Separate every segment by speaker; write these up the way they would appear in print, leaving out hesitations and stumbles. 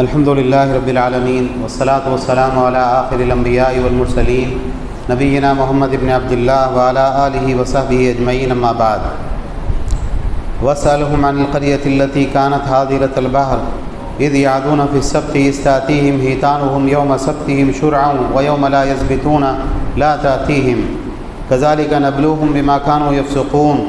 Speaker 1: الحمد للہ رب العالمین والصلاة والسلام علی آخر الانبیاء والمرسلین نبینا محمد بن عبد اللہ وعلی آلہ وصحبہ اجمعین اما بعد واسألهم عن القرية التي كانت حاضرة البحر إذ يعدون في السبت إذ تأتيهم حيتانهم يوم سبتهم شرعا ويوم لا يسبتون لا تأتيهم كذلك نبلوهم بما كانوا يفسقون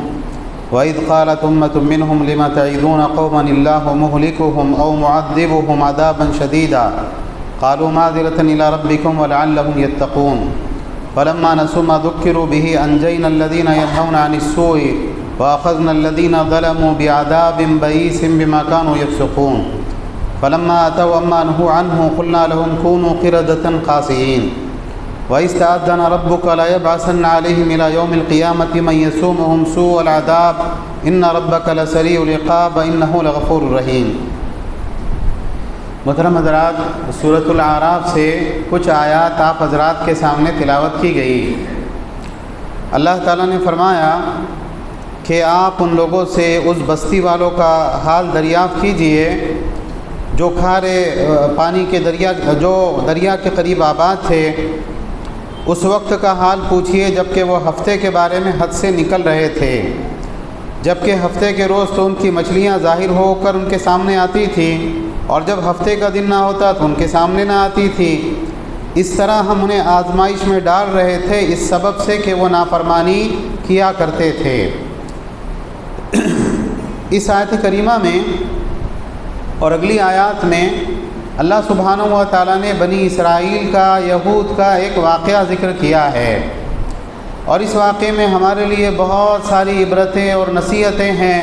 Speaker 1: وإذ قالت أمة منهم لم تعظون قوما الله مهلكهم أو معذبهم عذابا شديدا قالوا معذرة إلى ربكم ولعلهم يتقون فلما نسوا ما ذكروا به أنجينا الذين ينهون عن السوء وأخذنا الذين ظلموا بعذاب بئيس بما كانوا يفسقون فلما أتوا عما نهوا عنه قلنا لهم كونوا قردة خاسئين وإذ تأذن ربك ليبعثن عليهم إلى يوم القيامة من يسومهم سوء العذاب إن ربك لسريع العقاب إنه لغفور رحيم۔ محترم حضرات، سورۃ الاعراف سے کچھ آیات آپ حضرات کے سامنے تلاوت کی گئی۔ اللہ تعالیٰ نے فرمایا کہ آپ ان لوگوں سے اس بستی والوں کا حال دریافت کیجئے جو کھارے پانی کے دریا کے قریب آباد تھے۔ اس وقت کا حال پوچھیے جبکہ وہ ہفتے کے بارے میں حد سے نکل رہے تھے، جبکہ ہفتے کے روز تو ان کی مچھلیاں ظاہر ہو کر ان کے سامنے آتی تھیں، اور جب ہفتے کا دن نہ ہوتا تو ان کے سامنے نہ آتی تھی۔ اس طرح ہم انہیں آزمائش میں ڈال رہے تھے اس سبب سے کہ وہ نافرمانی کیا کرتے تھے۔ اس آیت کریمہ میں اور اگلی آیات میں اللہ سبحانہ و تعالیٰ نے بنی اسرائیل کا، یہود کا ایک واقعہ ذکر کیا ہے، اور اس واقعے میں ہمارے لیے بہت ساری عبرتیں اور نصیحتیں ہیں،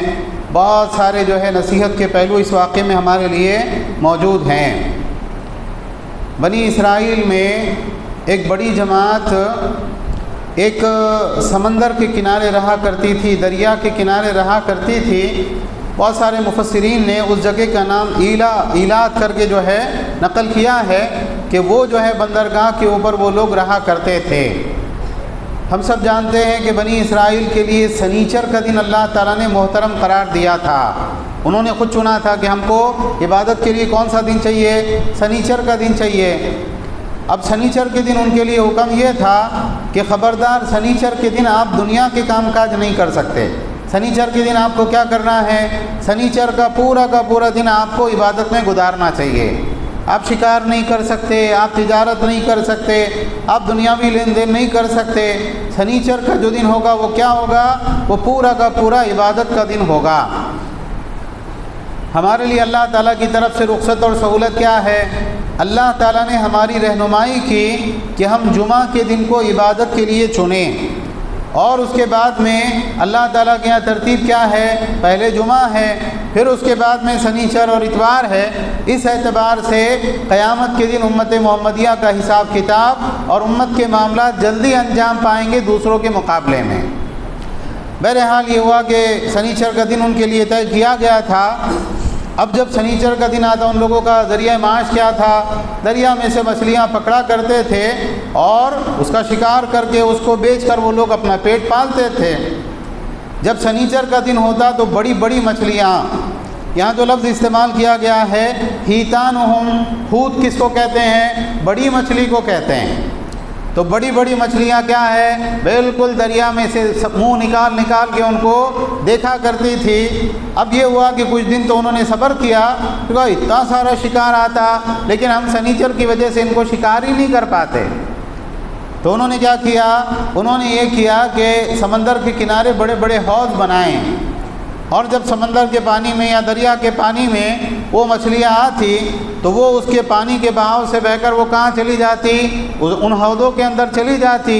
Speaker 1: بہت سارے نصیحت کے پہلو اس واقعے میں ہمارے لیے موجود ہیں۔ بنی اسرائیل میں ایک بڑی جماعت ایک سمندر کے کنارے رہا کرتی تھی، دریا کے کنارے رہا کرتی تھی۔ بہت سارے مفسرین نے اس جگہ کا نام ایلات کر کے نقل کیا ہے کہ وہ بندرگاہ کے اوپر وہ لوگ رہا کرتے تھے۔ ہم سب جانتے ہیں کہ بنی اسرائیل کے لیے سنیچر کا دن اللہ تعالیٰ نے محترم قرار دیا تھا۔ انہوں نے خود چنا تھا کہ ہم کو عبادت کے لیے کون سا دن چاہیے؟ سنیچر کا دن چاہیے۔ اب سنیچر کے دن ان کے لیے حکم یہ تھا کہ خبردار سنیچر کے دن آپ دنیا کے کام کاج نہیں کر سکتے۔ سنیچر کے دن آپ کو کیا کرنا ہے؟ سنیچر کا پورا دن آپ کو عبادت میں گزارنا چاہیے۔ آپ شکار نہیں کر سکتے، آپ تجارت نہیں کر سکتے، آپ دنیاوی لین دین نہیں کر سکتے۔ سنیچر کا جو دن ہوگا وہ کیا ہوگا؟ وہ پورا کا پورا عبادت کا دن ہوگا۔ ہمارے لیے اللہ تعالیٰ کی طرف سے رخصت اور سہولت کیا ہے؟ اللہ تعالیٰ نے ہماری رہنمائی کی کہ ہم جمعہ کے دن کو عبادت کے لیے چنیں، اور اس کے بعد میں اللہ تعالیٰ کے یہاں ترتیب کیا ہے؟ پہلے جمعہ ہے، پھر اس کے بعد میں سنیچر اور اتوار ہے۔ اس اعتبار سے قیامت کے دن امت محمدیہ کا حساب کتاب اور امت کے معاملات جلدی انجام پائیں گے دوسروں کے مقابلے میں۔ بہرحال یہ ہوا کہ سنیچر کا دن ان کے لیے طے کیا گیا تھا۔ اب جب سنیچر کا دن آتا ان لوگوں کا ذریعہ معاش کیا تھا؟ دریا میں سے مچھلیاں پکڑا کرتے تھے اور اس کا شکار کر کے اس کو بیچ کر وہ لوگ اپنا پیٹ پالتے تھے۔ جب سنیچر کا دن ہوتا تو بڑی بڑی مچھلیاں، یہاں جو لفظ استعمال کیا گیا ہے حیتانہم، حوت کس کو کہتے ہیں؟ بڑی مچھلی کو کہتے ہیں۔ تو بڑی بڑی مچھلیاں کیا ہے؟ بالکل دریا میں سے منہ نکال کے ان کو دیکھا کرتی تھی۔ اب یہ ہوا کہ کچھ دن تو انہوں نے صبر کیا، کیونکہ اتنا سارا شکار آتا لیکن ہم سنیچر کی وجہ سے ان کو شکار ہی نہیں کر پاتے۔ تو انہوں نے کیا کیا؟ انہوں نے یہ کیا کہ سمندر کے کنارے بڑے بڑے حوض بنائے، اور جب سمندر کے پانی میں یا دریا کے پانی میں وہ مچھلیاں آتی تو وہ اس کے پانی کے بہاؤ سے بہہ کر وہ کہاں چلی جاتی؟ ان حوضوں کے اندر چلی جاتی۔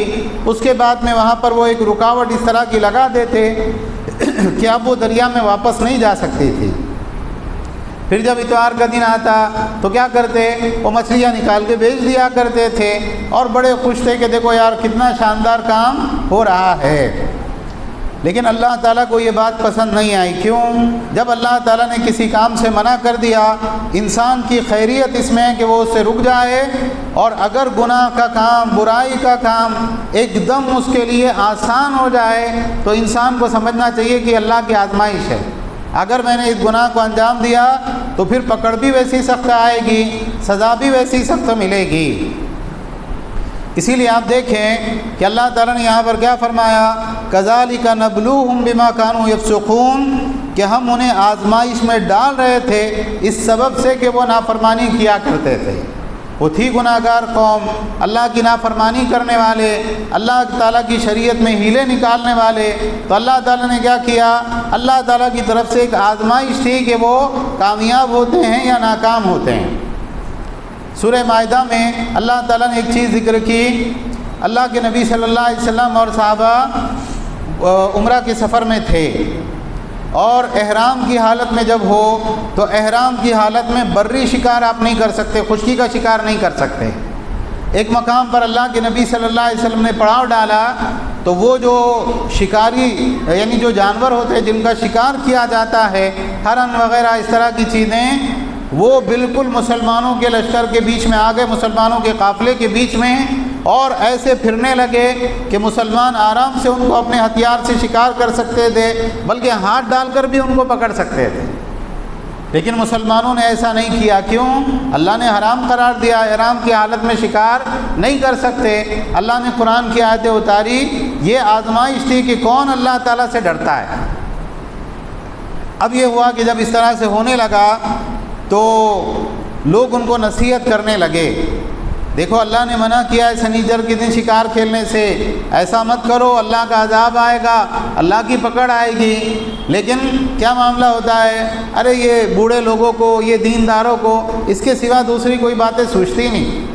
Speaker 1: اس کے بعد میں وہاں پر وہ ایک رکاوٹ اس طرح کی لگا دیتے کہ اب وہ دریا میں واپس نہیں جا سکتی تھی۔ پھر جب اتوار کا دن آتا تو کیا کرتے؟ وہ مچھلیاں نکال کے بیچ دیا کرتے تھے، اور بڑے خوش تھے کہ دیکھو یار کتنا شاندار کام ہو رہا ہے۔ لیکن اللہ تعالیٰ کو یہ بات پسند نہیں آئی۔ کیوں؟ جب اللہ تعالیٰ نے کسی کام سے منع کر دیا، انسان کی خیریت اس میں ہے کہ وہ اس سے رک جائے، اور اگر گناہ کا کام، برائی کا کام ایک دم اس کے لیے آسان ہو جائے تو انسان کو سمجھنا چاہیے کہ اللہ کی آزمائش ہے۔ اگر میں نے اس گناہ کو انجام دیا تو پھر پکڑ بھی ویسی سخت آئے گی، سزا بھی ویسی سخت ملے گی۔ اسی لیے آپ دیکھیں کہ اللہ تعالیٰ نے یہاں پر کیا فرمایا، کذالک نبلوہم بما کانوا یفسقون، کہ ہم انہیں آزمائش میں ڈال رہے تھے اس سبب سے کہ وہ نافرمانی کیا کرتے تھے۔ وہ تھی گناہ گار قوم، اللہ کی نافرمانی کرنے والے، اللہ تعالیٰ کی شریعت میں ہیلے نکالنے والے، تو اللہ تعالیٰ نے کیا کیا، اللہ تعالیٰ کی طرف سے ایک آزمائش تھی کہ وہ کامیاب ہوتے ہیں یا ناکام ہوتے ہیں۔ سورہ مائدہ میں اللہ تعالیٰ نے ایک چیز ذکر کی، اللہ کے نبی صلی اللہ علیہ وسلم اور صحابہ عمرہ کے سفر میں تھے، اور احرام کی حالت میں جب ہو تو احرام کی حالت میں بری شکار آپ نہیں کر سکتے، خشکی کا شکار نہیں کر سکتے۔ ایک مقام پر اللہ کے نبی صلی اللہ علیہ وسلم نے پڑاؤ ڈالا تو وہ جو شکاری یعنی جو جانور ہوتے ہیں جن کا شکار کیا جاتا ہے، ہرن وغیرہ اس طرح کی چیزیں، وہ بالکل مسلمانوں کے لشکر کے بیچ میں آ گئے، مسلمانوں کے قافلے کے بیچ میں، اور ایسے پھرنے لگے کہ مسلمان آرام سے ان کو اپنے ہتھیار سے شکار کر سکتے تھے، بلکہ ہاتھ ڈال کر بھی ان کو پکڑ سکتے تھے۔ لیکن مسلمانوں نے ایسا نہیں کیا، کیوں؟ اللہ نے حرام قرار دیا، احرام کی حالت میں شکار نہیں کر سکتے۔ اللہ نے قرآن کی آیتیں اتاری، یہ آزمائش تھی کہ کون اللہ تعالیٰ سے ڈرتا ہے۔ اب یہ ہوا کہ جب اس طرح سے ہونے لگا تو لوگ ان کو نصیحت کرنے لگے، دیکھو اللہ نے منع کیا ہے سنیچر کے دن شکار کھیلنے سے، ایسا مت کرو، اللہ کا عذاب آئے گا، اللہ کی پکڑ آئے گی۔ لیکن کیا معاملہ ہوتا ہے، ارے یہ بوڑھے لوگوں کو، یہ دینداروں کو اس کے سوا دوسری کوئی باتیں سوچتی نہیں،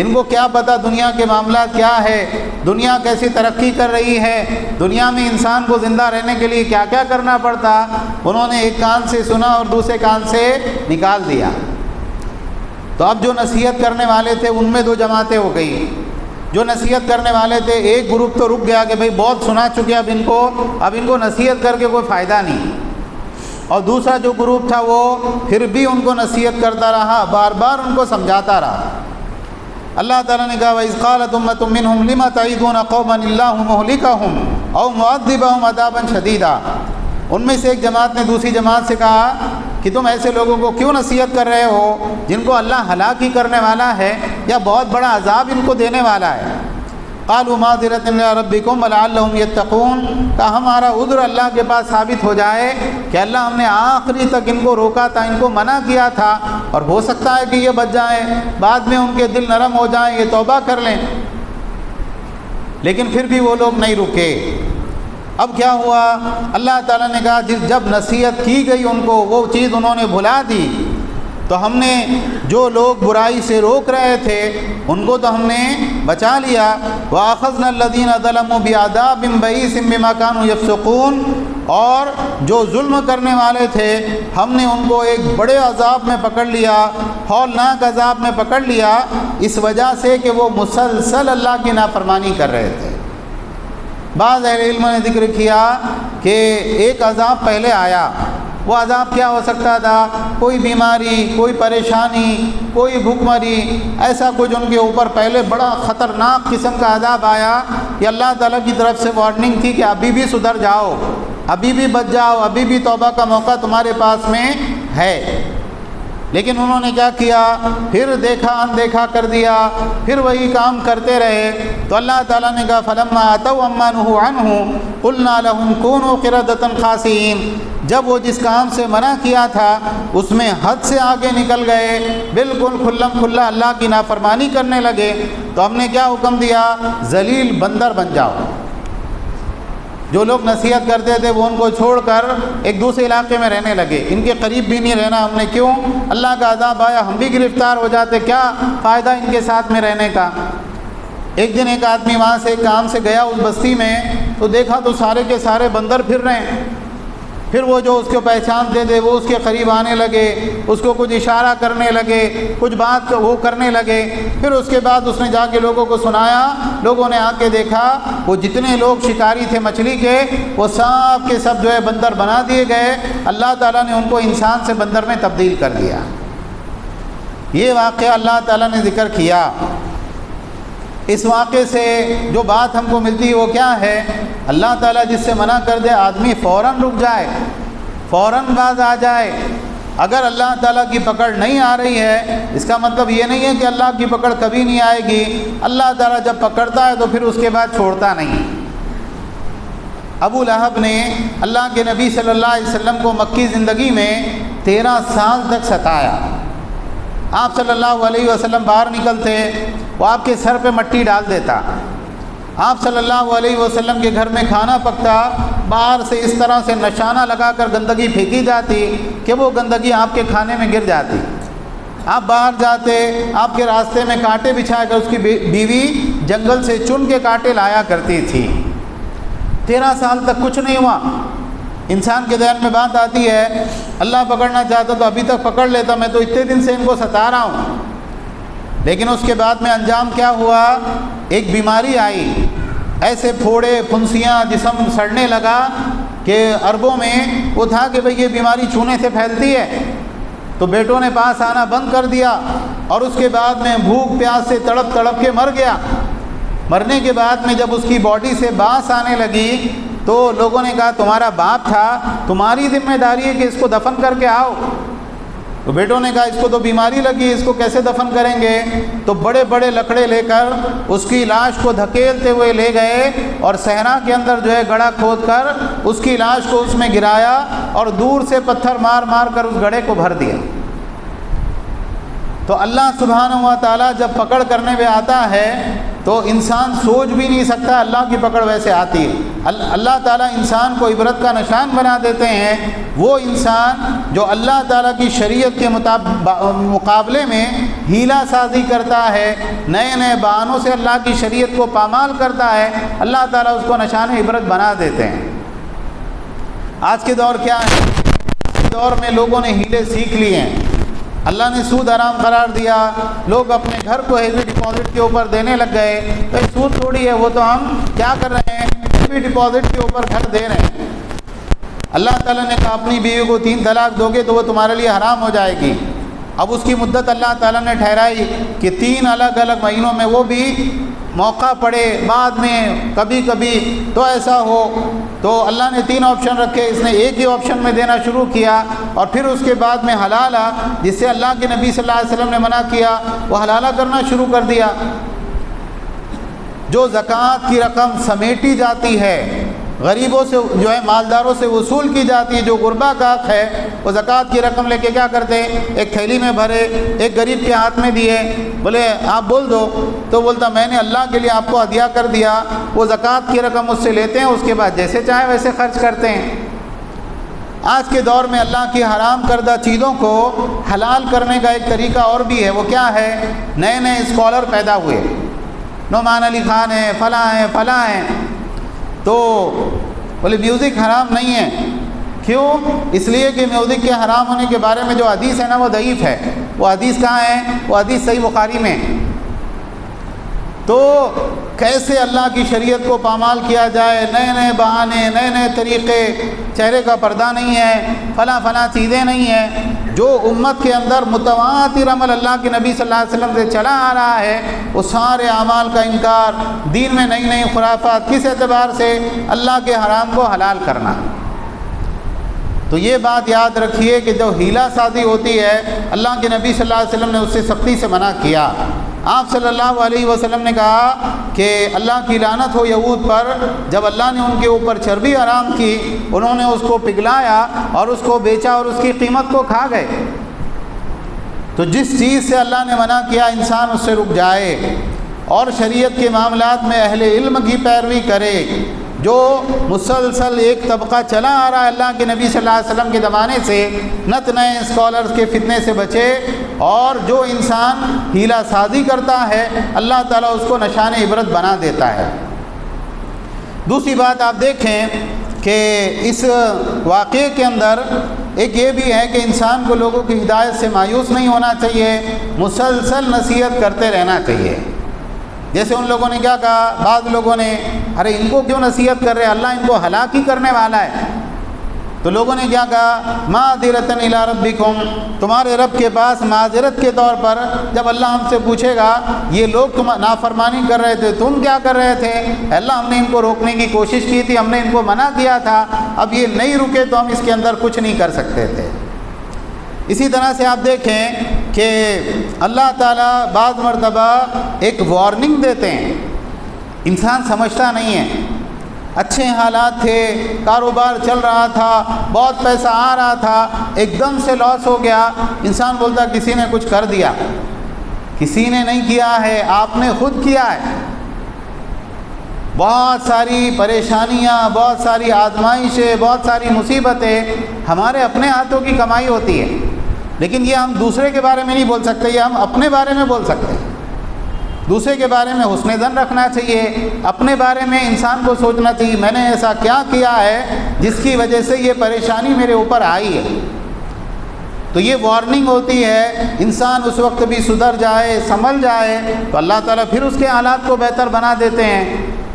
Speaker 1: ان کو کیا پتہ دنیا کے معاملات کیا ہے، دنیا کیسی ترقی کر رہی ہے، دنیا میں انسان کو زندہ رہنے کے لیے کیا کیا کرنا پڑتا۔ انہوں نے ایک کان سے سنا اور دوسرے کان سے نکال دیا۔ تو اب جو نصیحت کرنے والے تھے ان میں دو جماعتیں ہو گئی۔ جو نصیحت کرنے والے تھے ایک گروپ تو رک گیا کہ بھئی بہت سنا چکے، اب ان کو نصیحت کر کے کوئی فائدہ نہیں، اور دوسرا جو گروپ تھا وہ پھر بھی ان کو نصیحت کرتا رہا، بار بار ان کو سمجھاتا رہا۔ اللہ تعالیٰ نے کہا وَإِذْ قَالَتْ أُمَّةٌ مِّنْهُمْ لِمَ تَعِظُونَ قَوْمًا اللَّهُ مُهْلِكَهُمْ أَوْ مُعَذِّبَهُمْ عَذَابًا شَدِيدًا۔ ان میں سے ایک جماعت نے دوسری جماعت سے کہا کہ تم ایسے لوگوں کو کیوں نصیحت کر رہے ہو جن کو اللہ ہلاک ہی کرنے والا ہے یا بہت بڑا عذاب ان کو دینے والا ہے۔ قالوا معذرة إلى ربكم ولعلهم يتقون، کہ ہمارا عذر اللہ کے پاس ثابت ہو جائے کہ اللہ ہم نے آخری تک ان کو روکا تھا، ان کو منع کیا تھا، اور ہو سکتا ہے کہ یہ بچ جائیں، بعد میں ان کے دل نرم ہو جائیں، یہ توبہ کر لیں۔ لیکن پھر بھی وہ لوگ نہیں رکے۔ اب کیا ہوا، اللہ تعالیٰ نے کہا جب نصیحت کی گئی ان کو وہ چیز انہوں نے بھلا دی، تو ہم نے جو لوگ برائی سے روک رہے تھے ان کو تو ہم نے بچا لیا۔ وَأَخَذْنَا الَّذِينَ ظَلَمُوا بِعَذَابٍ بَئِيسٍ بِمَا كَانُوا يَفْسُقُونَ، اور جو ظلم کرنے والے تھے ہم نے ان کو ایک بڑے عذاب میں پکڑ لیا، ہولناک عذاب میں پکڑ لیا، اس وجہ سے کہ وہ مسلسل اللہ کی نافرمانی کر رہے تھے۔ بعض اہل علم نے ذکر کیا کہ ایک عذاب پہلے آیا، وہ عذاب کیا ہو سکتا تھا، کوئی بیماری، کوئی پریشانی، کوئی بھوک مری، ایسا کچھ ان کے اوپر پہلے بڑا خطرناک قسم کا عذاب آیا کہ اللہ تعالیٰ کی طرف سے وارننگ تھی کہ ابھی بھی سدھر جاؤ، ابھی بھی بچ جاؤ، ابھی بھی توبہ کا موقع تمہارے پاس میں ہے۔ لیکن انہوں نے کیا کیا، پھر دیکھا اندیکھا کر دیا، پھر وہی کام کرتے رہے۔ تو اللہ تعالیٰ نے کہا فَلَمَّا أَتَوْا عَمَّا نُهُوا عَنْهُ قُلْنَا لَهُمْ كُونُوا قِرَدَةً خَاسِئِينَ، جب وہ جس کام سے منع کیا تھا اس میں حد سے آگے نکل گئے، بالکل کھلم کھلا اللہ کی نافرمانی کرنے لگے، تو ہم نے کیا حکم دیا، ذلیل بندر بن جاؤ۔ جو لوگ نصیحت کرتے تھے وہ ان کو چھوڑ کر ایک دوسرے علاقے میں رہنے لگے، ان کے قریب بھی نہیں رہنا ہم نے، کیوں؟ اللہ کا عذاب آیا، ہم بھی گرفتار ہو جاتے، کیا فائدہ ان کے ساتھ میں رہنے کا۔ ایک دن ایک آدمی وہاں سے کام سے گیا اس بستی میں، تو دیکھا تو سارے کے سارے بندر پھر رہے ہیں۔ پھر وہ جو اس کو پہچانتے تھے وہ اس کے قریب آنے لگے، اس کو کچھ اشارہ کرنے لگے، کچھ بات وہ کرنے لگے۔ پھر اس کے بعد اس نے جا کے لوگوں کو سنایا، لوگوں نے آ کے دیکھا وہ جتنے لوگ شکاری تھے مچھلی کے وہ سب کے سب جو ہے بندر بنا دیے گئے، اللہ تعالیٰ نے ان کو انسان سے بندر میں تبدیل کر دیا۔ یہ واقعہ اللہ تعالیٰ نے ذکر کیا۔ اس واقعے سے جو بات ہم کو ملتی ہے وہ کیا ہے، اللہ تعالیٰ جس سے منع کر دے آدمی فوراً رک جائے، فوراً باز آ جائے۔ اگر اللہ تعالیٰ کی پکڑ نہیں آ رہی ہے، اس کا مطلب یہ نہیں ہے کہ اللہ کی پکڑ کبھی نہیں آئے گی۔ اللہ تعالیٰ جب پکڑتا ہے تو پھر اس کے بعد چھوڑتا نہیں۔ ابو لہب نے اللہ کے نبی صلی اللہ علیہ وسلم کو مکی زندگی میں 13 سال تک ستایا۔ آپ صلی اللہ علیہ وسلم باہر نکلتے، وہ آپ کے سر پہ مٹی ڈال دیتا۔ آپ صلی اللہ علیہ وسلم کے گھر میں کھانا پکتا، باہر سے اس طرح سے نشانہ لگا کر گندگی پھینکی جاتی کہ وہ گندگی آپ کے کھانے میں گر جاتی۔ آپ باہر جاتے، آپ کے راستے میں کانٹے بچھا کر اس کی بیوی جنگل سے چن کے کانٹے لایا کرتی تھی۔ 13 سال تک کچھ نہیں ہوا۔ انسان کے ذہن میں بات آتی ہے اللہ پکڑنا چاہتا تو ابھی تک پکڑ لیتا، میں تو اتنے دن سے ان کو ستا رہا ہوں۔ لیکن اس کے بعد میں انجام کیا ہوا؟ ایک بیماری آئی، ایسے پھوڑے پھنسیاں، جسم سڑنے لگا کہ عربوں میں وہ تھا کہ بھئی یہ بیماری چھونے سے پھیلتی ہے۔ تو بیٹوں نے پاس آنا بند کر دیا، اور اس کے بعد میں بھوک پیاس سے تڑپ تڑپ کے مر گیا۔ مرنے کے بعد میں جب اس کی باڈی سے بانس آنے لگی تو لوگوں نے کہا تمہارا باپ تھا، تمہاری ذمہ داری ہے کہ اس کو دفن کر کے آؤ۔ تو بیٹوں نے کہا اس کو تو بیماری لگی، اس کو کیسے دفن کریں گے؟ تو بڑے بڑے لکڑے لے کر اس کی لاش کو دھکیلتے ہوئے لے گئے، اور صحرا کے اندر جو ہے گڑھا کھود کر اس کی لاش کو اس میں گرایا، اور دور سے پتھر مار مار کر اس گڑھے کو بھر دیا۔ تو اللہ سبحانہ و تعالیٰ جب پکڑ کرنے میں آتا ہے تو انسان سوچ بھی نہیں سکتا اللہ کی پکڑ ویسے آتی ہے۔ اللہ تعالیٰ انسان کو عبرت کا نشان بنا دیتے ہیں۔ وہ انسان جو اللہ تعالیٰ کی شریعت کے مقابلے میں ہیلا سازی کرتا ہے، نئے نئے بہانوں سے اللہ کی شریعت کو پامال کرتا ہے، اللہ تعالیٰ اس کو نشان عبرت بنا دیتے ہیں۔ آج کے دور کیا ہے؟ آج کے دور میں لوگوں نے ہیلے سیکھ لیے ہیں۔ اللہ نے سود حرام قرار دیا، لوگ اپنے گھر کو ہیوی ڈپازٹ کے اوپر دینے لگ گئے۔ تو سود تھوڑی ہے، وہ تو ہم کیا کر رہے ہیں، ہیوی ڈپازٹ کے اوپر گھر دے رہے ہیں۔ اللہ تعالیٰ نے کہا اپنی بیوی کو 3 طلاق دو گے تو وہ تمہارے لیے حرام ہو جائے گی۔ اب اس کی مدت اللہ تعالیٰ نے ٹھہرائی کہ 3 الگ الگ مہینوں میں، وہ بھی موقع پڑے بعد میں کبھی کبھی تو ایسا ہو۔ تو اللہ نے 3 آپشن رکھے، اس نے ایک ہی آپشن میں دینا شروع کیا، اور پھر اس کے بعد میں حلالہ، جس سے اللہ کے نبی صلی اللہ علیہ وسلم نے منع کیا، وہ حلالہ کرنا شروع کر دیا۔ جو زکوٰۃ کی رقم سمیٹی جاتی ہے، غریبوں سے جو ہے مالداروں سے وصول کی جاتی ہے، جو غربا کا حق ہے، وہ زکوٰۃ کی رقم لے کے کیا کرتے، ایک تھیلی میں بھرے، ایک غریب کے ہاتھ میں دیے، بولے آپ بول دو، تو بولتا میں نے اللہ کے لیے آپ کو ہدیہ کر دیا۔ وہ زکوٰۃ کی رقم اس سے لیتے ہیں، اس کے بعد جیسے چاہے ویسے خرچ کرتے ہیں۔ آج کے دور میں اللہ کی حرام کردہ چیزوں کو حلال کرنے کا ایک طریقہ اور بھی ہے۔ وہ کیا ہے؟ نئے نئے اسکالر پیدا ہوئے، نعمان علی خان ہیں، فلاں ہیں فلاں ہیں، تو بولے میوزک حرام نہیں ہے۔ کیوں؟ اس لیے کہ میوزک کے حرام ہونے کے بارے میں جو حدیث ہے نا وہ ضعیف ہے۔ وہ حدیث کہاں ہے؟ وہ حدیث صحیح بخاری میں۔ تو کیسے اللہ کی شریعت کو پامال کیا جائے، نئے نئے بہانے، نئے نئے طریقے، چہرے کا پردہ نہیں ہے، فلاں فلاں چیزیں نہیں ہیں۔ جو امت کے اندر متواتر عمل اللہ کے نبی صلی اللہ علیہ وسلم سے چلا آ رہا ہے، وہ سارے اعمال کا انکار، دین میں نئی نئی خرافات، کس اعتبار سے؟ اللہ کے حرام کو حلال کرنا۔ تو یہ بات یاد رکھیے کہ جو ہیلا سازی ہوتی ہے، اللہ کے نبی صلی اللہ علیہ وسلم نے اس سے سختی سے منع کیا۔ آپ صلی اللہ علیہ وسلم نے کہا کہ اللہ کی لعنت ہو یہود پر، جب اللہ نے ان کے اوپر چربی حرام کی، انہوں نے اس کو پگھلایا اور اس کو بیچا اور اس کی قیمت کو کھا گئے۔ تو جس چیز سے اللہ نے منع کیا انسان اس سے رک جائے، اور شریعت کے معاملات میں اہل علم کی پیروی کرے۔ جو مسلسل ایک طبقہ چلا آ رہا ہے اللہ کے نبی صلی اللہ علیہ وسلم کے زمانے سے، نت نئے اسکالرز کے فتنے سے بچے، اور جو انسان ہیلا سازی کرتا ہے اللہ تعالیٰ اس کو نشان عبرت بنا دیتا ہے۔ دوسری بات آپ دیکھیں کہ اس واقعے کے اندر ایک یہ بھی ہے کہ انسان کو لوگوں کی ہدایت سے مایوس نہیں ہونا چاہیے، مسلسل نصیحت کرتے رہنا چاہیے۔ جیسے ان لوگوں نے کیا کہا، بعض لوگوں نے ارے ان کو کیوں نصیحت کر رہے ہیں، اللہ ان کو ہلاک ہی کرنے والا ہے۔ تو لوگوں نے کیا کہا معذرۃ الی ربکم، تمہارے رب کے پاس معذرت کے طور پر جب اللہ ہم سے پوچھے گا یہ لوگ تم نافرمانی کر رہے تھے، تم کیا کر رہے تھے؟ اللہ ہم نے ان کو روکنے کی کوشش کی تھی، ہم نے ان کو منع کیا تھا، اب یہ نہیں رکے تو ہم اس کے اندر کچھ نہیں کر سکتے تھے۔ اسی طرح سے آپ دیکھیں کہ اللہ تعالیٰ بعض مرتبہ ایک وارننگ دیتے ہیں، انسان سمجھتا نہیں ہے، اچھے حالات تھے، کاروبار چل رہا تھا، بہت پیسہ آ رہا تھا، ایک دم سے لاس ہو گیا، انسان بولتا کسی نے کچھ کر دیا، کسی نے نہیں کیا ہے، آپ نے خود کیا ہے۔ بہت ساری پریشانیاں، بہت ساری آزمائشیں، بہت ساری مصیبتیں ہمارے اپنے ہاتھوں کی کمائی ہوتی ہے، لیکن یہ ہم دوسرے کے بارے میں نہیں بول سکتے، یہ ہم اپنے بارے میں بول سکتے ہیں۔ دوسرے کے بارے میں حسن ظن رکھنا چاہیے، اپنے بارے میں انسان کو سوچنا چاہیے میں نے ایسا کیا کیا ہے جس کی وجہ سے یہ پریشانی میرے اوپر آئی ہے۔ تو یہ وارننگ ہوتی ہے، انسان اس وقت بھی سدھر جائے، سنبھل جائے تو اللہ تعالیٰ پھر اس کے حالات کو بہتر بنا دیتے ہیں۔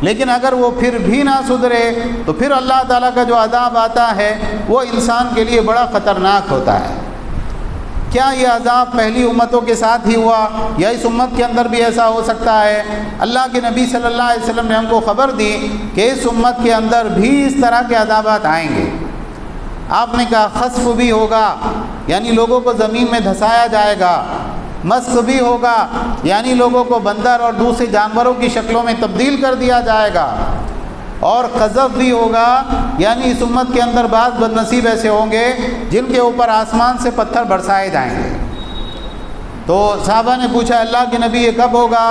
Speaker 1: لیکن اگر وہ پھر بھی نہ سدھرے تو پھر اللہ تعالیٰ کا جو عذاب آتا ہے وہ انسان کے لیے بڑا خطرناک ہوتا ہے۔ کیا یہ عذاب پہلی امتوں کے ساتھ ہی ہوا یا اس امت کے اندر بھی ایسا ہو سکتا ہے؟ اللہ کے نبی صلی اللہ علیہ وسلم نے ہم کو خبر دی کہ اس امت کے اندر بھی اس طرح کے عذابات آئیں گے۔ آپ نے کہا خسف بھی ہوگا، یعنی لوگوں کو زمین میں دھسایا جائے گا، مسخ بھی ہوگا، یعنی لوگوں کو بندر اور دوسرے جانوروں کی شکلوں میں تبدیل کر دیا جائے گا، اور قذف بھی ہوگا، یعنی اس امت کے اندر بعض بد نصیب ایسے ہوں گے جن کے اوپر آسمان سے پتھر برسائے جائیں گے۔ تو صحابہ نے پوچھا اللہ کے نبی یہ کب ہوگا؟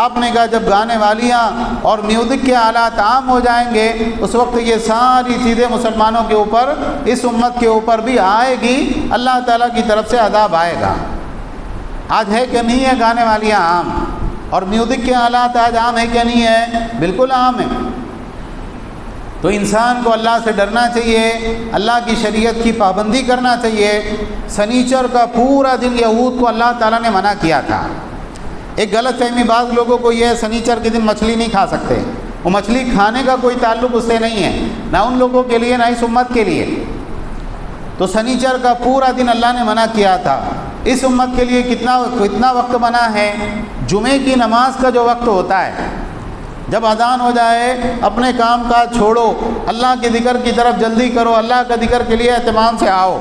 Speaker 1: آپ نے کہا جب گانے والیاں اور میوزک کے آلات عام ہو جائیں گے اس وقت یہ ساری چیزیں مسلمانوں کے اوپر، اس امت کے اوپر بھی آئے گی، اللہ تعالیٰ کی طرف سے عذاب آئے گا۔ آج ہے کہ نہیں ہے گانے والیاں عام؟ اور میوزک کے آلات آج عام ہے کہ نہیں ہے؟ بالکل عام ہے۔ تو انسان کو اللہ سے ڈرنا چاہیے، اللہ کی شریعت کی پابندی کرنا چاہیے۔ سنیچر کا پورا دن یہود کو اللہ تعالیٰ نے منع کیا تھا۔ ایک غلط فہمی بعض لوگوں کو یہ ہے سنیچر کے دن مچھلی نہیں کھا سکتے، وہ مچھلی کھانے کا کوئی تعلق اس سے نہیں ہے، نہ ان لوگوں کے لیے نہ اس امت کے لیے۔ تو سنیچر کا پورا دن اللہ نے منع کیا تھا۔ اس امت کے لیے کتنا وقت منع ہے؟ جمعے کی نماز کا جو وقت ہوتا ہے، جب اذان ہو جائے اپنے کام کاج چھوڑو، اللہ کے ذکر کی طرف جلدی کرو، اللہ کا ذکر کے لیے اہتمام سے آؤ،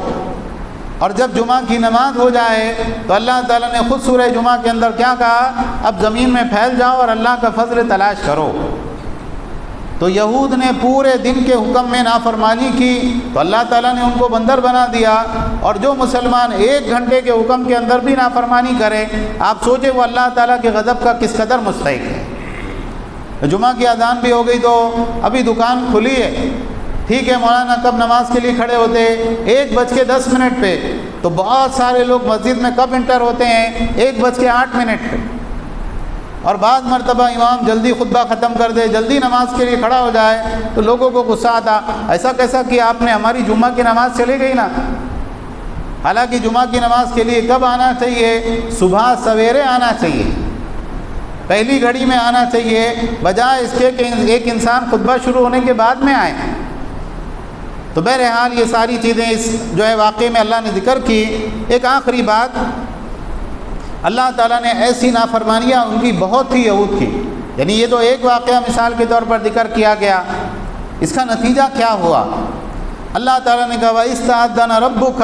Speaker 1: اور جب جمعہ کی نماز ہو جائے تو اللہ تعالیٰ نے خود سورہ جمعہ کے اندر کیا کہا؟ اب زمین میں پھیل جاؤ اور اللہ کا فضل تلاش کرو۔ تو یہود نے پورے دن کے حکم میں نافرمانی کی تو اللہ تعالیٰ نے ان کو بندر بنا دیا، اور جو مسلمان 1 گھنٹے کے حکم کے اندر بھی نافرمانی کرے آپ سوچیں وہ اللہ تعالیٰ کے غضب کا کس قدر مستحق ہے۔ جمعہ کی اذان بھی ہو گئی تو ابھی دکان کھلی ہے، ٹھیک ہے مولانا کب نماز کے لیے کھڑے ہوتے؟ 1:10 پہ، تو بہت سارے لوگ مسجد میں کب انٹر ہوتے ہیں؟ 1:08 پہ، اور بعض مرتبہ امام جلدی خطبہ ختم کر دے، جلدی نماز کے لیے کھڑا ہو جائے تو لوگوں کو غصہ آتا، ایسا کیسا کہ آپ نے ہماری جمعہ کی نماز چلی گئی نا۔ حالانکہ جمعہ کی نماز کے لیے کب آنا چاہیے؟ صبح سویرے آنا چاہیے، پہلی گھڑی میں آنا چاہیے، بجائے اس کے کہ ایک انسان خطبہ شروع ہونے کے بعد میں آئے۔ تو بہرحال یہ ساری چیزیں اس جو ہے واقعے میں اللہ نے ذکر کی۔ ایک آخری بات، اللہ تعالیٰ نے ایسی نافرمانیاں ان کی بہت تھی یہود کی، یعنی یہ تو ایک واقعہ مثال کے طور پر ذکر کیا گیا، اس کا نتیجہ کیا ہوا؟ اللہ تعالیٰ نے کہا وَإِسْتَعَدَّنَ رَبُّكَ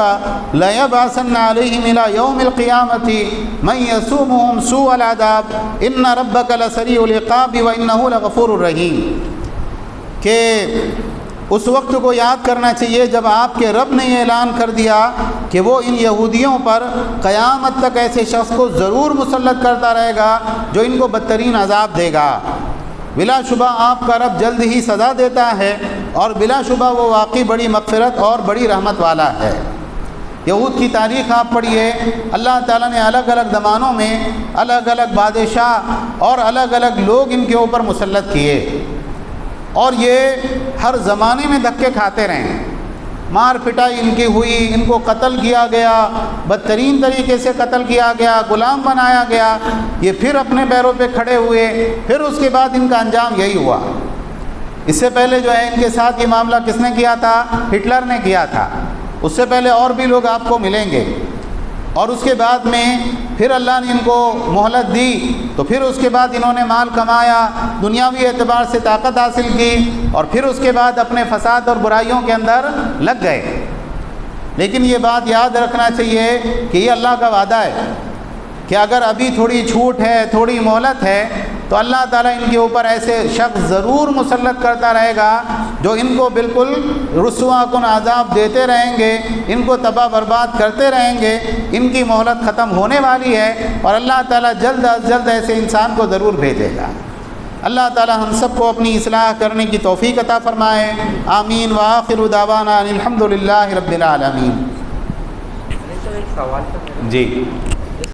Speaker 1: لَيَبْعَثَنَّ عَلَيْهِمْ إِلَى يَوْمِ الْقِيَامَةِ مَنْ يَسُومُهُمْ سُوءَ الْعَذَابِ إِنَّ رَبَّكَ لَسَرِيعُ الْعِقَابِ وَإِنَّهُ لَغَفُورٌ رَحِيمٌ، کہ اس وقت کو یاد کرنا چاہیے جب آپ کے رب نے یہ اعلان کر دیا کہ وہ ان یہودیوں پر قیامت تک ایسے شخص کو ضرور مسلط کرتا رہے گا جو ان کو بدترین عذاب دے گا۔ بلا شبہ آپ کا رب جلد ہی سزا دیتا ہے، اور بلا شبہ وہ واقعی بڑی مغفرت اور بڑی رحمت والا ہے۔ یہود کی تاریخ آپ پڑھیے، اللہ تعالیٰ نے الگ الگ زمانوں میں الگ الگ بادشاہ اور الگ الگ لوگ ان کے اوپر مسلط کیے، اور یہ ہر زمانے میں دھکے کھاتے رہے، مار پٹائی ان کی ہوئی، ان کو قتل کیا گیا، بدترین طریقے سے قتل کیا گیا، غلام بنایا گیا، یہ پھر اپنے پیروں پہ کھڑے ہوئے، پھر اس کے بعد ان کا انجام یہی ہوا۔ اس سے پہلے جو ہے ان کے ساتھ یہ معاملہ کس نے کیا تھا؟ ہٹلر نے کیا تھا۔ اس سے پہلے اور بھی لوگ آپ کو ملیں گے، اور اس کے بعد میں پھر اللہ نے ان کو مہلت دی، تو پھر اس کے بعد انہوں نے مال کمایا، دنیاوی اعتبار سے طاقت حاصل کی، اور پھر اس کے بعد اپنے فساد اور برائیوں کے اندر لگ گئے۔ لیکن یہ بات یاد رکھنا چاہیے کہ یہ اللہ کا وعدہ ہے کہ اگر ابھی تھوڑی چھوٹ ہے، تھوڑی مہلت ہے، تو اللہ تعالیٰ ان کے اوپر ایسے شخص ضرور مسلط کرتا رہے گا جو ان کو بالکل رسوا کن عذاب دیتے رہیں گے، ان کو تباہ برباد کرتے رہیں گے۔ ان کی مہلت ختم ہونے والی ہے، اور اللہ تعالیٰ جلد از جلد ایسے انسان کو ضرور بھیجے گا۔ اللہ تعالیٰ ہم سب کو اپنی اصلاح کرنے کی توفیق عطا فرمائے، آمین۔ وآخر دعوانا الحمد للہ رب العالمین۔
Speaker 2: ایک سوال تھا
Speaker 1: جی